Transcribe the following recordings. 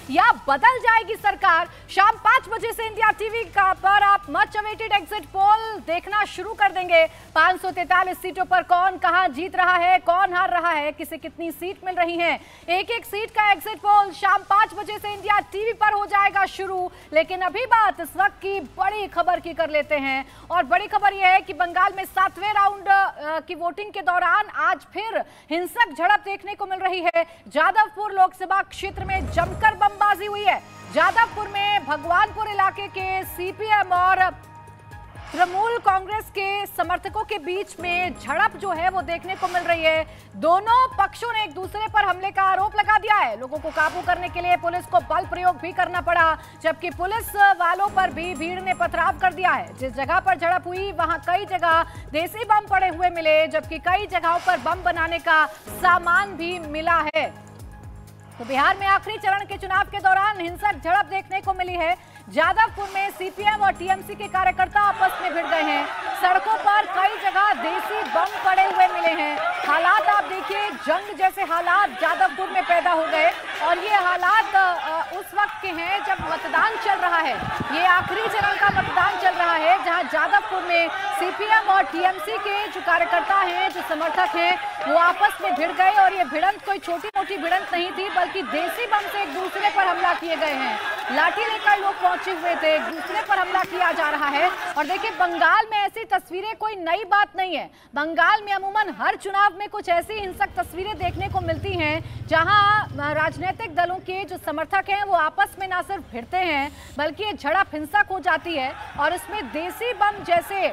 या बदल जाएगी सरकार? शाम 5 बजे से इंडिया टीवी पर आप मच अवेटेड एग्जिट पोल देखना शुरू कर देंगे। 543 सीटों पर कौन कहां जीत रहा है, कौन हार रहा है, किसे कितनी सीट मिल रही है, एक एक सीट का एग्जिट पोल शाम 5 बजे से इंडिया टीवी पर हो जाएगा शुरू। लेकिन अभी बात इस वक्त की बड़ी खबर की कर लेते हैं, और बड़ी खबर यह है कि बंगाल में 7वें राउंड की वोटिंग के दौरान आज फिर हिंसक झड़प देखने को मिल रही है। जादवपुर लोकसभा क्षेत्र में जमकर बमबाजी हुई है। जादवपुर में भगवानपुर इलाके के सीपीएम और तृणमूल कांग्रेस के समर्थकों के बीच में झड़प जो है वो देखने को मिल रही है। दोनों पक्षों ने एक दूसरे पर हमले का आरोप लगा दिया है। लोगों को काबू करने के लिए पुलिस को बल प्रयोग भी करना पड़ा, जबकि पुलिस वालों पर भी भीड़ ने पथराव कर दिया है। जिस जगह पर झड़प हुई वहां कई जगह देसी बम पड़े हुए मिले, जबकि कई जगहों पर बम बनाने का सामान भी मिला है। तो बिहार में आखिरी चरण के चुनाव के दौरान हिंसक झड़प देखने को मिली है। जादवपुर में सीपीएम और टीएमसी के कार्यकर्ता आपस में भिड़ गए हैं। सड़कों पर कई जगह देसी बम पड़े हुए मिले हैं। हालात आप देखिए, जंग जैसे हालात जादवपुर में पैदा हो गए, और ये हालात उस वक्त के हैं जब मतदान चल रहा है। ये आखिरी चरण का मतदान चल रहा है, जहां जादवपुर में सीपीएम और टीएमसी के जो कार्यकर्ता हैं, जो समर्थक हैं, वो आपस में भिड़ गए। और ये भिड़ंत कोई छोटी मोटी भिड़ंत नहीं थी, बल्कि देसी बम से एक दूसरे पर हमला किए गए हैं। लाठी लेकर लोग पहुंचे हुए थे, एक दूसरे पर हमला किया जा रहा है। और देखिए, बंगाल में ऐसी तस्वीरें कोई नई बात नहीं है। बंगाल में अमूमन हर चुनाव में कुछ ऐसी हिंसक तस्वीरें देखने को मिलती हैं, जहां राजनीतिक दलों के जो समर्थक हैं वो आपस में ना सिर्फ भिड़ते हैं, बल्कि ये झड़प हिंसक हो जाती है। और इसमें देसी बम जैसे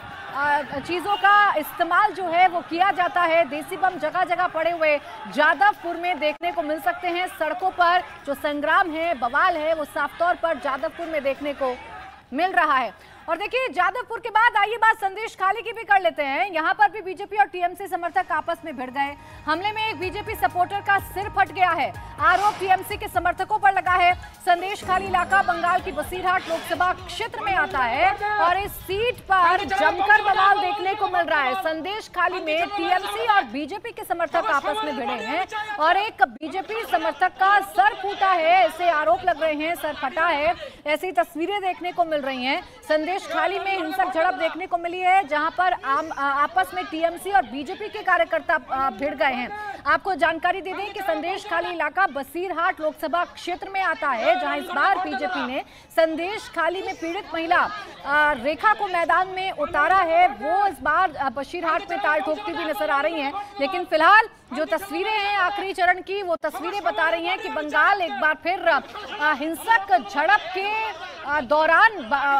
चीजों का इस्तेमाल जो है वो किया जाता है। देसी बम जगह जगह पड़े हुए जादवपुर में देखने को मिल सकते हैं। सड़कों पर जो संग्राम है, बवाल है, वो साफ तौर पर जादवपुर में देखने को मिल रहा है। और देखिए, जादवपुर के बाद आइए बात संदेश खाली की भी कर लेते हैं। यहाँ पर भी बीजेपी और टीएमसी समर्थक आपस में भिड़ गए। हमले में एक बीजेपी सपोर्टर का सिर फट गया है। आरोप टीएमसी के समर्थकों पर लगा है। संदेश खाली इलाका बंगाल की बसीरहाट लोकसभा क्षेत्र में आता है, और इस सीट पर जमकर बवाल देखने को मिल रहा है। संदेश खाली में टीएमसी और बीजेपी के समर्थक आपस में भिड़े हैं, और एक बीजेपी समर्थक का सर फूटा है, ऐसे आरोप लग रहे हैं, सर फटा है, ऐसी तस्वीरें देखने को मिल रही हैं। संदेश खाली में हिंसक झड़प देखने को मिली है, जहां पर आपस में टीएमसी और बीजेपी के कार्यकर्ता भिड़ गए हैं। आपको जानकारी दे दें कि संदेश खाली इलाका बसीरहाट लोकसभा क्षेत्र में आता है, जहां इस बार बीजेपी ने संदेश खाली में पीड़ित महिला रेखा को मैदान में उतारा है। वो इस बार बसीरहाट में ताल ठोकती हुई नजर आ रही हैं। लेकिन फिलहाल जो तस्वीरें हैं आखिरी चरण की, वो तस्वीरें बता रही हैं कि बंगाल एक बार फिर हिंसक झड़प के दौरान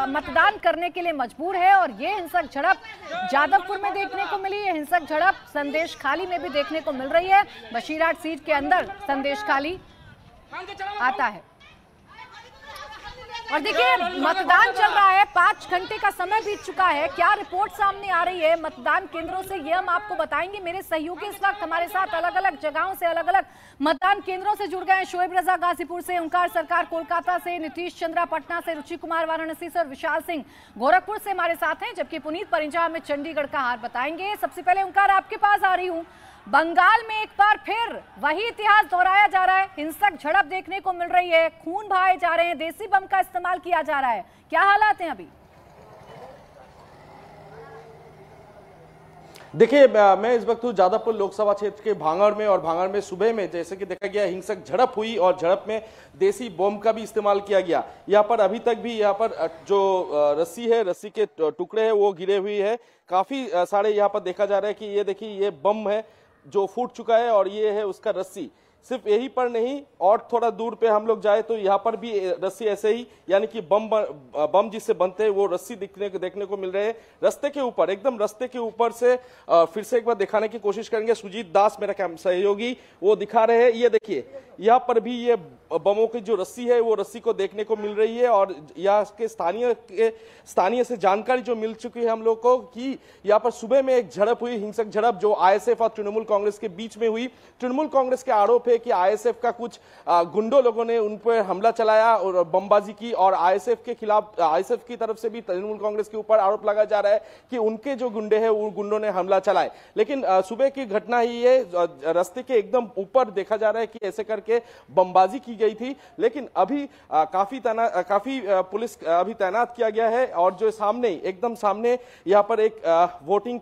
मतदान करने के लिए मजबूर है। और ये हिंसक झड़प जादवपुर में देखने को मिली, ये हिंसक झड़प संदेश खाली में भी देखने को मिल रही है। बसीरहाट सीट के अंदर संदेश खाली आता है। और देखिए, मतदान चल रहा है, 5 घंटे का समय बीत चुका है। क्या रिपोर्ट सामने आ रही है मतदान केंद्रों से, ये हम आपको बताएंगे। मेरे सहयोगी इस वक्त हमारे साथ अलग अलग जगहों से, अलग अलग मतदान केंद्रों से जुड़ गए हैं। शोएब रजा गाजीपुर से, ओंकार सरकार कोलकाता से, नीतीश चंद्रा पटना से, रुचि कुमार वाराणसी से और विशाल सिंह गोरखपुर से हमारे साथ हैं, जबकि पुनीत परिंजा हमें चंडीगढ़ का हाल बताएंगे। सबसे पहले ओंकार, आपके पास आ रही हूँ। बंगाल में एक बार फिर वही इतिहास दोहराया जा रहा है। हिंसक झड़प देखने को मिल रही है, खून बहाए जा रहे हैं, देसी बम का इस्तेमाल किया जा रहा है। क्या हालात हैं अभी? देखिए, मैं इस वक्त हूँ जादवपुर लोकसभा क्षेत्र के भांगड़ में, और भांगड़ में सुबह में जैसे कि देखा गया हिंसक झड़प हुई, और झड़प में देसी बम का भी इस्तेमाल किया गया। यहाँ पर अभी तक भी यहाँ पर जो रस्सी है, रस्सी के टुकड़े हैं वो गिरे हुए हैं। काफी सारे यहाँ पर देखा जा रहा है कि ये देखिए, ये बम है जो फूट चुका है, और ये है उसका रस्सी। सिर्फ यही पर नहीं, और थोड़ा दूर पे हम लोग जाए तो यहाँ पर भी रस्सी ऐसे ही, यानी कि बम जिससे बनते हैं वो रस्सी देखने को मिल रहे हैं रास्ते के ऊपर, एकदम रास्ते के ऊपर से। फिर से एक बार दिखाने की कोशिश करेंगे। सुजीत दास मेरा सहयोगी वो दिखा रहे हैं। ये देखिए, यहाँ पर भी ये बमों की जो रस्सी है वो रस्सी को देखने को मिल रही है। और यहाँ के स्थानीय से जानकारी जो मिल चुकी है हम लोग को कि यहाँ पर सुबह में एक झड़प हुई, हिंसक झड़प, जो आईएसएफ और तृणमूल कांग्रेस के बीच में हुई। तृणमूल कांग्रेस के आरोप है कि आईएसएफ का कुछ गुंडों लोगों ने उन पर हमला चलाया और बमबाजी की, और आईएसएफ के खिलाफ, आईएसएफ की तरफ से भी तृणमूल कांग्रेस के ऊपर आरोप लगाया जा रहा है कि उनके जो गुंडे हैं उन गुंडों ने हमला चलाए। लेकिन सुबह की घटना ही ये रास्ते के एकदम ऊपर देखा जा रहा है कि ऐसे करके बमबाजी की गई थी, लेकिन अभी काफी पुलिस अभी तैनात किया गया है। और जो सामने एकदम सामने यहाँ पर एक वोटिंग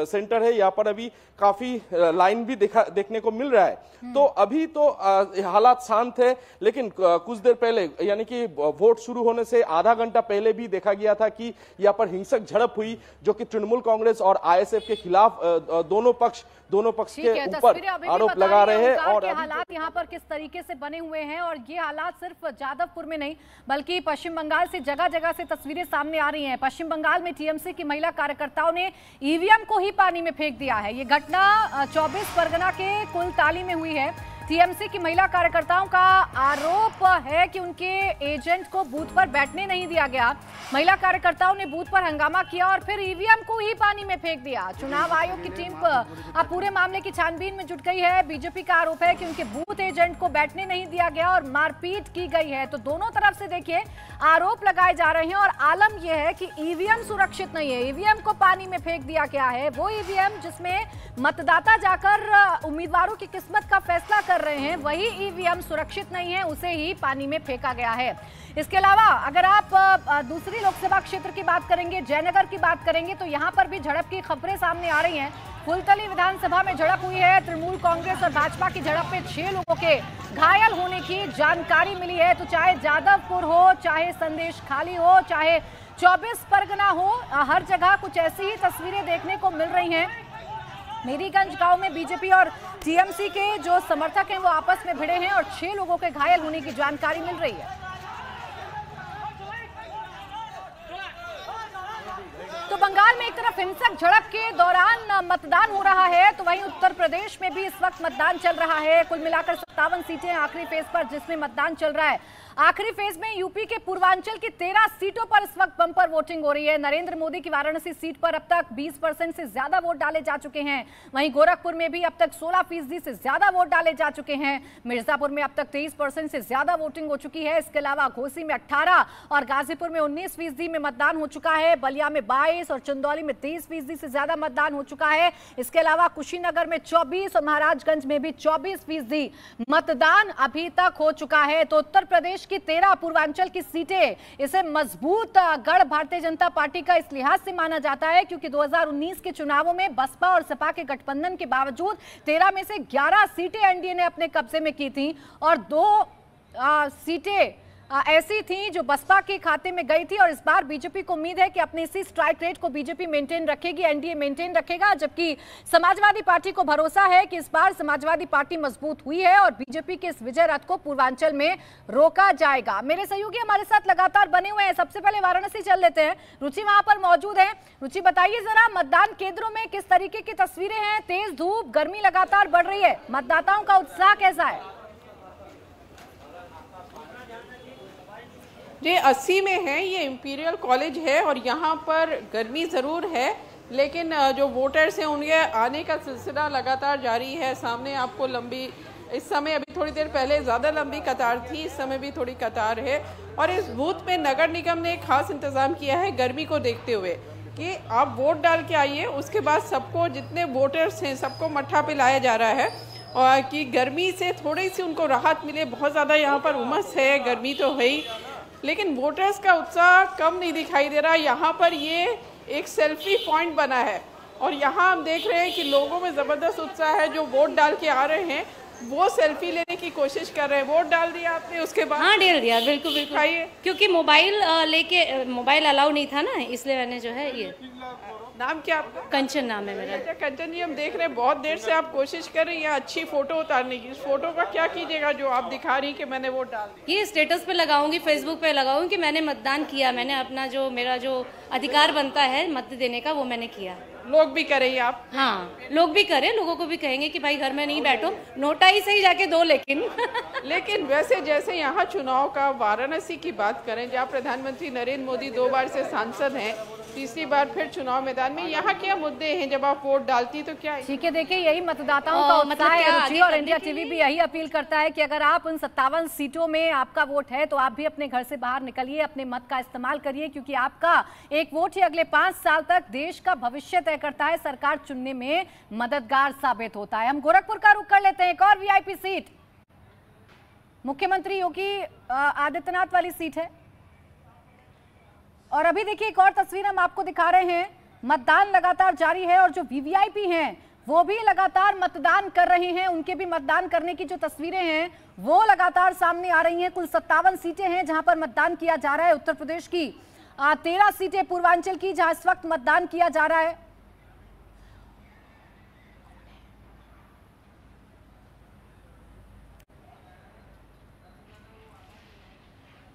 सेंटर है, यहाँ पर अभी काफी लाइन भी देखने को मिल रहा है। तो अभी तो हालात शांत है, लेकिन कुछ देर पहले यानी कि वोट शुरू होने से आधा घंटा पहले भी देखा गया था कि यहाँ पर हिंसक झड़प हुई, जो कि तृणमूल कांग्रेस और आईएसएफ के खिलाफ दोनों पक्ष के ऊपर आरोप लगा रहे हैं। और हालात यहाँ पर किस तरीके से बने हुए हैं, और ये हालात सिर्फ जादवपुर में नहीं बल्कि पश्चिम बंगाल से जगह जगह से तस्वीरें सामने आ रही हैं। पश्चिम बंगाल में टीएमसी की महिला कार्यकर्ताओं ने ईवीएम को ही पानी में फेंक दिया है। ये घटना 24 परगना के कुलताली में हुई है। टीएमसी की महिला कार्यकर्ताओं का आरोप है कि उनके एजेंट को बूथ पर बैठने नहीं दिया गया। महिला कार्यकर्ताओं ने बूथ पर हंगामा किया और फिर ईवीएम को ही पानी में फेंक दिया। चुनाव आयोग की टीम अब पूरे मामले की छानबीन में जुट गई है। बीजेपी का आरोप है कि उनके बूथ एजेंट को बैठने नहीं दिया गया और मारपीट की गई है। तो दोनों तरफ से देखिए आरोप लगाए जा रहे हैं, और आलम यह है कि ईवीएम सुरक्षित नहीं है। ईवीएम को पानी में फेंक दिया गया है। वो ईवीएम जिसमें मतदाता जाकर उम्मीदवारों की किस्मत का फैसला कर रहे हैं, वही ईवीएम सुरक्षित नहीं है, उसे ही पानी में फेंका गया है। इसके अलावा अगर आप दूसरी लोकसभा क्षेत्र की बात करेंगे, जयनगर की बात करेंगे, तो यहां पर भी झड़प की खबरें सामने आ रही हैं। फुलतली विधानसभा में झड़प हुई है। तृणमूल कांग्रेस और भाजपा की झड़प में 6 लोगों के घायल होने की जानकारी मिली है। तो चाहे जादवपुर हो, चाहे संदेश खाली हो, चाहे 24 परगना हो, हर जगह कुछ ऐसी ही तस्वीरें देखने को मिल रही हैं। मेरीगंज गांव में बीजेपी और टीएमसी के जो समर्थक हैं वो आपस में भिड़े हैं और 6 लोगों के घायल होने की जानकारी मिल रही है। तो बंगाल में एक तरफ हिंसक झड़प के दौरान मतदान हो रहा है, तो वहीं उत्तर प्रदेश में भी इस वक्त मतदान चल रहा है। कुल मिलाकर 57 सीटें आखिरी फेज पर जिसमें मतदान चल रहा है। आखिरी फेज में यूपी के पूर्वांचल की 13 सीटों पर इस वक्त बंपर वोटिंग हो रही है। नरेंद्र मोदी की वाराणसी सीट पर अब तक 20% से ज्यादा वोट डाले जा चुके हैं। वहीं गोरखपुर में भी अब तक 16% से ज्यादा वोट डाले जा चुके हैं। मिर्जापुर में अब तक 23% से ज्यादा वोटिंग हो चुकी है। इसके अलावा घोसी में 18 और गाजीपुर में 19% में मतदान हो चुका है। बलिया में 22 और चंदौली में 23% से ज्यादा मतदान हो चुका है। इसके अलावा कुशीनगर में 24 और महाराजगंज में भी 24% मतदान अभी तक हो चुका है। तो उत्तर प्रदेश की 13 पूर्वांचल की सीटें इसे मजबूत गढ़ भारतीय जनता पार्टी का इस लिहाज से माना जाता है क्योंकि 2019 के चुनावों में बसपा और सपा के गठबंधन के बावजूद 13 में से 11 सीटें एनडीए ने अपने कब्जे में की थी और 2 सीटें ऐसी थी जो बसपा के खाते में गई थी। और इस बार बीजेपी को उम्मीद है कि अपनी इसी स्ट्राइक रेट को बीजेपी मेंटेन रखेगी, एनडीए मेंटेन रखेगा, जबकि समाजवादी पार्टी को भरोसा है कि इस बार समाजवादी पार्टी मजबूत हुई है और बीजेपी के इस विजय रथ को पूर्वांचल में रोका जाएगा। मेरे सहयोगी हमारे साथ लगातार बने हुए हैं। सबसे पहले वाराणसी चल लेते हैं। रुचि वहां पर मौजूद है। रुचि, बताइए जरा मतदान केंद्रों में किस तरीके की तस्वीरें हैं? तेज धूप, गर्मी लगातार बढ़ रही है, मतदाताओं का उत्साह कैसा है? ये 80 में है, ये इंपीरियल कॉलेज है और यहाँ पर गर्मी ज़रूर है, लेकिन जो वोटर्स हैं उनके आने का सिलसिला लगातार जारी है। सामने आपको लंबी, इस समय अभी थोड़ी देर पहले ज़्यादा लंबी कतार थी, इस समय भी थोड़ी कतार है। और इस बूथ में नगर निगम ने एक खास इंतज़ाम किया है गर्मी को देखते हुए कि आप वोट डाल के आइए, उसके बाद सबको, जितने वोटर्स हैं सबको मट्ठा पे लाया जा रहा है और कि गर्मी से थोड़ी सी उनको राहत मिले। बहुत ज़्यादा यहाँ पर उमस है, गर्मी तो है ही, लेकिन वोटर्स का उत्साह कम नहीं दिखाई दे रहा। यहाँ पर ये एक सेल्फी पॉइंट बना है और यहाँ हम देख रहे हैं कि लोगों में ज़बरदस्त उत्साह है। जो वोट डाल के आ रहे हैं वो सेल्फी लेने की कोशिश कर रहे हैं। वोट डाल दिया आपने उसके बाद? हाँ, डाल दिया, बिल्कुल बिल्कुल। आइए, क्योंकि मोबाइल अलाउ नहीं था ना, इसलिए मैंने जो है ये। नाम क्या आपका? कंचन नाम है मेरा। अच्छा कंचन जी, हम देख रहे हैं बहुत देर से आप कोशिश कर रही हैं अच्छी फोटो उतारने की। इस फोटो का क्या कीजिएगा जो आप दिखा रही कि मैंने वोट डाल दिया? ये स्टेटस पे लगाऊंगी, फेसबुक पे लगाऊंगी कि मैंने मतदान किया, मैंने अपना जो मेरा जो अधिकार बनता है मत देने का वो मैंने किया। लोग भी करें आप? हाँ, लोग भी करें, लोगों को भी कहेंगे कि भाई घर में नहीं बैठो, नोटा ही सही जाके दो। लेकिन वैसे जैसे यहाँ चुनाव का, वाराणसी की बात करें जहाँ प्रधानमंत्री नरेंद्र मोदी 2 बार से सांसद हैं, तीसरी बार फिर चुनाव मैदान में, यहाँ क्या मुद्दे हैं जब आप वोट डालती तो क्या? ठीक है, देखिए यही मतदाताओं का उत्साह है रुचि, और इंडिया टीवी भी यही अपील करता है कि अगर आप उन 57 सीटों में आपका वोट है तो आप भी अपने घर से बाहर निकलिए, अपने मत का इस्तेमाल करिए, क्योंकि आपका एक वोट ही अगले 5 साल तक देश का भविष्य तय करता है, सरकार चुनने में मददगार साबित होता है। हम गोरखपुर का रुख कर लेते हैं, एक और वीआईपी सीट। मुख्यमंत्री योगी आदित्यनाथ वाली सीट है। और अभी देखिए एक और तस्वीर हम आपको दिखा रहे हैं, मतदान लगातार जारी है और जो वीवीआईपी हैं वो भी लगातार मतदान कर रहे हैं। उनके भी मतदान करने की जो तस्वीरें हैं वो लगातार सामने आ रही हैं। कुल 57 सीटें हैं जहां पर मतदान किया जा रहा है। उत्तर प्रदेश की 13 सीटें, पूर्वांचल की जहां इस वक्त मतदान किया जा रहा है।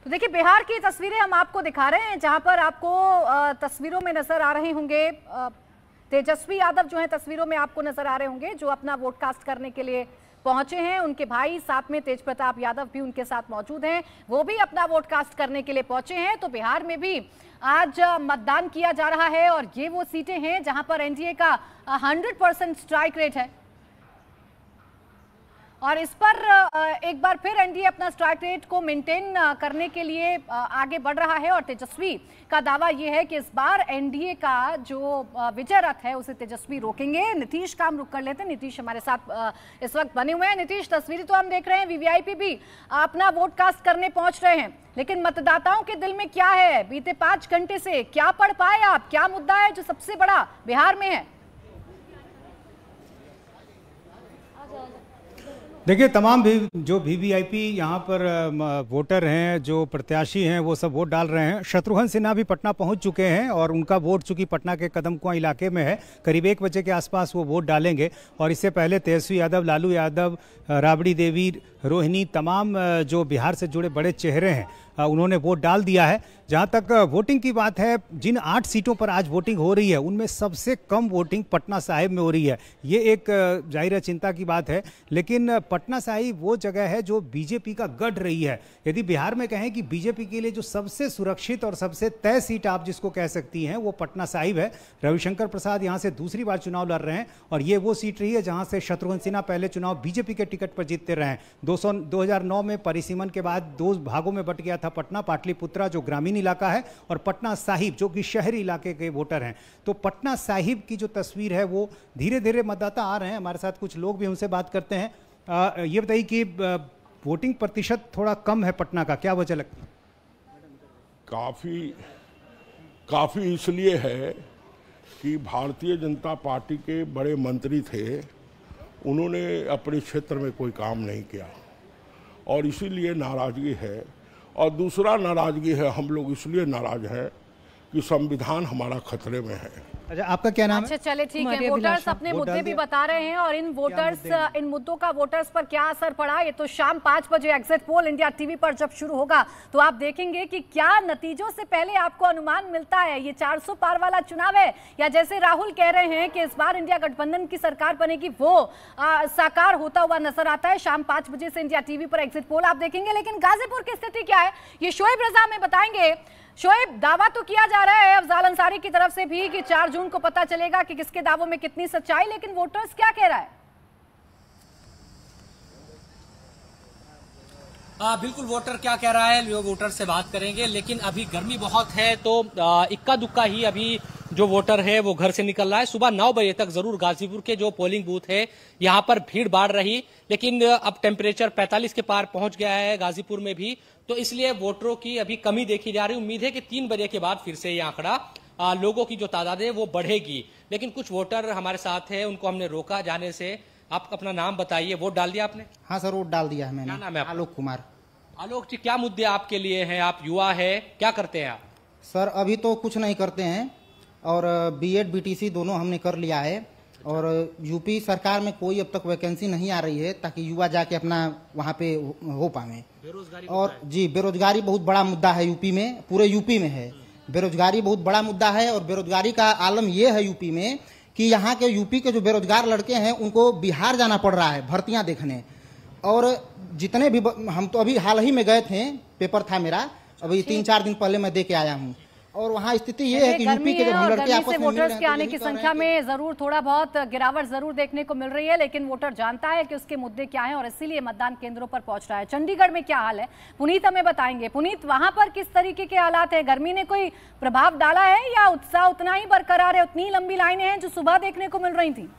तो देखिए बिहार की तस्वीरें हम आपको दिखा रहे हैं जहां पर आपको तस्वीरों में नजर आ रहे होंगे तेजस्वी यादव जो है तस्वीरों में आपको नजर आ रहे होंगे, जो अपना वोट कास्ट करने के लिए पहुंचे हैं। उनके भाई साथ में तेज प्रताप यादव भी उनके साथ मौजूद हैं, वो भी अपना वोट कास्ट करने के लिए पहुंचे हैं। तो बिहार में भी आज मतदान किया जा रहा है और ये वो सीटें हैं जहां पर एनडीए का 100% स्ट्राइक रेट है और इस पर एक बार फिर एनडीए अपना स्ट्राइक रेट को मेंटेन करने के लिए आगे बढ़ रहा है। और तेजस्वी का दावा यह है कि इस बार एनडीए का जो विजय रथ है उसे तेजस्वी रोकेंगे। नीतीश काम रुक कर लेते हैं, नीतीश हमारे साथ इस वक्त बने हुए हैं। नीतीश, तस्वीरें तो हम देख रहे हैं, वीवीआईपी भी अपना वोट कास्ट करने पहुंच रहे हैं, लेकिन मतदाताओं के दिल में क्या है? बीते 5 घंटे से क्या पढ़ पाए आप? क्या मुद्दा है जो सबसे बड़ा बिहार में है? देखिए, तमाम भी जो वीवीआईपी यहाँ पर वोटर हैं, जो प्रत्याशी हैं, वो सब वोट डाल रहे हैं। शत्रुघ्न सिन्हा भी पटना पहुँच चुके हैं और उनका वोट चूंकि पटना के कदमकुआं इलाके में है, करीब 1 बजे के आसपास वो वोट डालेंगे। और इससे पहले तेजस्वी यादव, लालू यादव, राबड़ी देवी, रोहिणी, तमाम जो बिहार से जुड़े बड़े चेहरे हैं उन्होंने वोट डाल दिया है। जहां तक वोटिंग की बात है, जिन 8 सीटों पर आज वोटिंग हो रही है उनमें सबसे कम वोटिंग पटना साहिब में हो रही है। ये एक जाहिर चिंता की बात है, लेकिन पटना साहिब वो जगह है जो बीजेपी का गढ़ रही है। यदि बिहार में कहें कि बीजेपी के लिए जो सबसे सुरक्षित और सबसे तय सीट आप जिसको कह सकती हैं वो पटना साहिब है। रविशंकर प्रसाद यहाँ से दूसरी बार चुनाव लड़ रहे हैं और ये वो सीट रही है जहाँ से शत्रुघ्न सिन्हा पहले चुनाव बीजेपी के टिकट पर जीतते रहे हैं। 2009 में परिसीमन के बाद 2 भागों में बट गया था पटना, पाटलिपुत्रा जो ग्रामीण इलाका है और पटना साहिब जो कि शहरी इलाके के वोटर हैं। तो पटना साहिब की जो तस्वीर है वो धीरे धीरे मतदाता आ रहे हैं। हमारे साथ कुछ लोग भी उनसे बात करते हैं। ये बताइए कि वोटिंग प्रतिशत थोड़ा कम है पटना का, क्या वजह लगती है? काफ़ी इसलिए है कि भारतीय जनता पार्टी के बड़े मंत्री थे, उन्होंने अपने क्षेत्र में कोई काम नहीं किया और इसीलिए नाराज़गी है। और दूसरा नाराज़गी है, हम लोग इसलिए नाराज़ हैं कि संविधान हमारा खतरे में है। अच्छा, आपका क्या नाम है? अच्छा, चले ठीक है। वोटर्स अपने मुद्दे भी बता रहे हैं और इन मुद्दों का वोटर्स पर क्या असर पड़ा, ये तो शाम 5 बजे एग्जिट पोल इंडिया टीवी पर जब शुरू होगा तो आप देखेंगे कि क्या नतीजों से पहले आपको अनुमान मिलता है। ये 400 पार वाला चुनाव है या जैसे राहुल कह रहे हैं कि इस बार इंडिया गठबंधन की सरकार बनेगी, वो साकार होता हुआ नजर आता है। शाम 5 बजे से इंडिया टीवी पर एग्जिट पोल आप देखेंगे। लेकिन गाजीपुर की स्थिति क्या है ये शोएब रजा में बताएंगे। शोएब, दावा तो किया जा रहा है अफजाल अंसारी की तरफ से भी कि 4 जून को पता चलेगा कि किसके दावों में कितनी सच्चाई, लेकिन वोटर्स क्या कह रहा है? बिल्कुल, वोटर क्या कह रहा है, वोटर से बात करेंगे। लेकिन अभी गर्मी बहुत है तो इक्का दुक्का ही अभी जो वोटर है वो घर से निकल रहा है। सुबह 9 बजे तक जरूर गाजीपुर के जो पोलिंग बूथ है यहाँ पर भीड़ भाड़ रही, लेकिन अब टेम्परेचर 45 के पार पहुंच गया है गाजीपुर में भी, तो इसलिए वोटरों की अभी कमी देखी जा रही। उम्मीद है कि 3 बजे के बाद फिर से ये आंकड़ा लोगों की जो तादाद है वो बढ़ेगी। लेकिन कुछ वोटर हमारे साथ है, उनको हमने रोका जाने से। आप अपना नाम बताइए, वोट डाल दिया आपने? हाँ सर, वोट डाल दिया है मैंने। क्या नाम है आपका? आलोक कुमार। आलोक जी, क्या मुद्दे आपके लिए हैं? आप युवा है, क्या करते हैं आप? सर अभी तो कुछ नहीं करते हैं और बीएड बीटीसी दोनों हमने कर लिया है और यूपी सरकार में कोई अब तक वैकेंसी नहीं आ रही है ताकि युवा जाके अपना वहाँ पे हो पाए। बेरोजगारी और जी, बेरोजगारी बहुत बड़ा मुद्दा है यूपी में, पूरे यूपी में है बेरोजगारी बहुत बड़ा मुद्दा है। और बेरोजगारी का आलम ये है यूपी में कि यहाँ के यूपी के जो बेरोजगार लड़के हैं उनको बिहार जाना पड़ रहा है भर्तियाँ देखने। और जितने भी हम तो अभी हाल ही में गए थे, पेपर था मेरा, अभी 3-4 दिन पहले मैं दे के आया हूँ। और वहाँ स्थिति ये है कि यूपी के जब हम लड़के आपस में वोटर्स के आने की संख्या में जरूर थोड़ा बहुत गिरावट जरूर देखने को मिल रही है, लेकिन वोटर जानता है कि उसके मुद्दे क्या हैं और इसीलिए मतदान केंद्रों पर पहुंच रहा है। चंडीगढ़ में क्या हाल है पुनीत हमें बताएंगे। पुनीत, वहां पर किस तरीके के हालात है? गर्मी ने कोई प्रभाव डाला है या उत्साह उतना ही बरकरार है, उतनी लंबी लाइनें हैं जो सुबह देखने को मिल रही थी?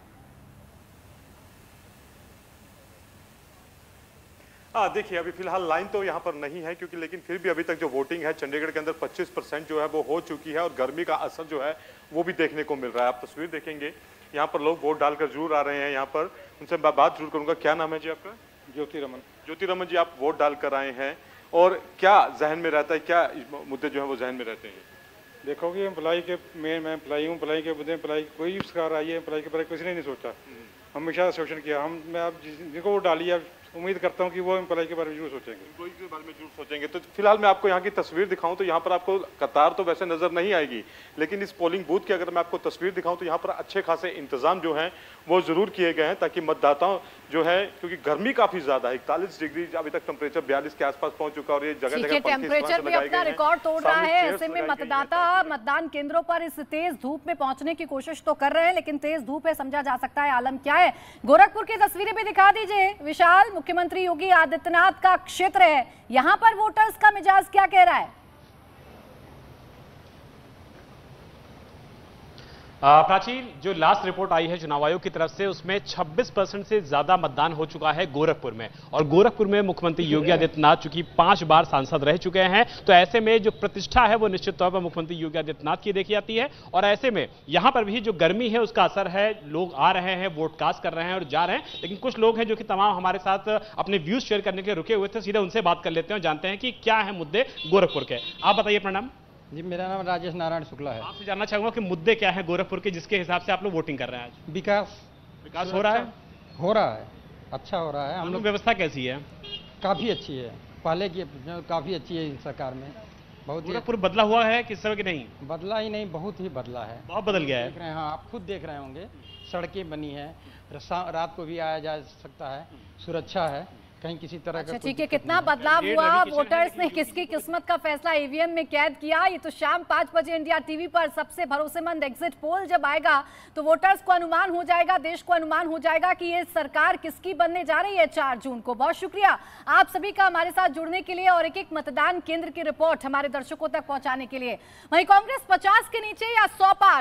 देखिए अभी फिलहाल लाइन तो यहाँ पर नहीं है क्योंकि, लेकिन फिर भी अभी तक जो वोटिंग है चंडीगढ़ के अंदर 25% जो है वो हो चुकी है और गर्मी का असर जो है वो भी देखने को मिल रहा है। आप तस्वीर देखेंगे, यहाँ पर लोग वोट डालकर जरूर आ रहे हैं। यहाँ पर उनसे बात जरूर करूंगा। क्या नाम है जी आपका? ज्योति रमन। ज्योति रमन जी, आप वोट डालकर आए हैं और क्या जहन में रहता है, क्या मुद्दे जो है वो जहन में रहते हैं? देखो कि एम्प्लॉय के मैं एम्प्लॉय हूँ, एम्प्लॉय के मुद्दे एम्प्लॉय कोई भी सरकार आई है, एम्प्लॉय के बारे में किसी ने नहीं सोचा। हमेशा शोषण किया। मैं आप जिनको वो डाली, उम्मीद करता हूँ कि वो एम्प्लॉय के बारे में जरूर सोचेंगे। एम्प्लॉय के बारे में जरूर सोचेंगे। तो फिलहाल मैं आपको यहाँ की तस्वीर दिखाऊं तो यहाँ पर आपको कतार तो वैसे नजर नहीं आएगी, लेकिन इस पोलिंग बूथ की अगर मैं आपको तस्वीर दिखाऊं तो यहाँ पर अच्छे खासे इंतजाम जो हैं वो जरूर किए गए हैं ताकि मतदाताओं जो है, क्योंकि गर्मी काफी ज्यादा है, 41 डिग्री अभी तक टेम्परेचर 42 के आसपास पहुंच चुका और ये जगह जगह टेम्परेचर भी अपना रिकॉर्ड तोड़ रहा है। ऐसे में मतदाता मतदान केंद्रों पर इस तेज धूप में पहुंचने की कोशिश तो कर रहे हैं, लेकिन तेज धूप है, समझा जा सकता है आलम क्या है। गोरखपुर की तस्वीरें भी दिखा दीजिए विशाल। मुख्यमंत्री योगी आदित्यनाथ का क्षेत्र है, यहाँ पर वोटर्स का मिजाज क्या कह रहा है? प्राचीन, जो लास्ट रिपोर्ट आई है चुनाव आयोग की तरफ से उसमें 26% से ज्यादा मतदान हो चुका है गोरखपुर में। और गोरखपुर में मुख्यमंत्री योगी आदित्यनाथ चूंकि 5 बार सांसद रह चुके हैं, तो ऐसे में जो प्रतिष्ठा है वो निश्चित तौर पर मुख्यमंत्री योगी आदित्यनाथ की देखी जाती है। और ऐसे में यहां पर भी जो गर्मी है उसका असर है। लोग आ रहे हैं, वोट कास्ट कर रहे हैं और जा रहे हैं, लेकिन कुछ लोग हैं जो कि तमाम हमारे साथ अपने व्यूज शेयर करने के लिए रुके हुए थे। सीधे उनसे बात कर लेते हैं और जानते हैं कि क्या है मुद्दे गोरखपुर के। आप बताइए। प्रणाम जी, मेरा नाम राजेश नारायण शुक्ला है। आपसे जानना चाहूंगा कि मुद्दे क्या है गोरखपुर के जिसके हिसाब से आप लोग वोटिंग कर रहे हैं आज? विकास हो रहा है? हो रहा है, अच्छा हो रहा है। हम लोग व्यवस्था कैसी है? काफी अच्छी है, पहले की काफी अच्छी है सरकार में। बहुत गोरखपुर बदला हुआ है किस तरह की? नहीं बदला ही नहीं, बहुत ही बदला है, बहुत बदल गया है। देख रहे हैं, हाँ, आप खुद देख रहे होंगे, सड़कें बनी है, रात को भी आया जा सकता है, सुरक्षा है, कहीं किसी तरह का। ठीक है, कितना बदलाव हुआ, वोटर्स ने किसकी किस्मत का फैसला ईवीएम में कैद किया, ये तो शाम 5 बजे इंडिया टीवी पर सबसे भरोसेमंद एग्जिट पोल जब आएगा तो वोटर्स को अनुमान हो जाएगा, देश को अनुमान हो जाएगा कि ये सरकार किसकी बनने जा रही है 4 जून को। बहुत शुक्रिया आप सभी का हमारे साथ जुड़ने के लिए और एक मतदान केंद्र की रिपोर्ट हमारे दर्शकों तक पहुंचाने के लिए। वहीं कांग्रेस 50 के नीचे या 100 पार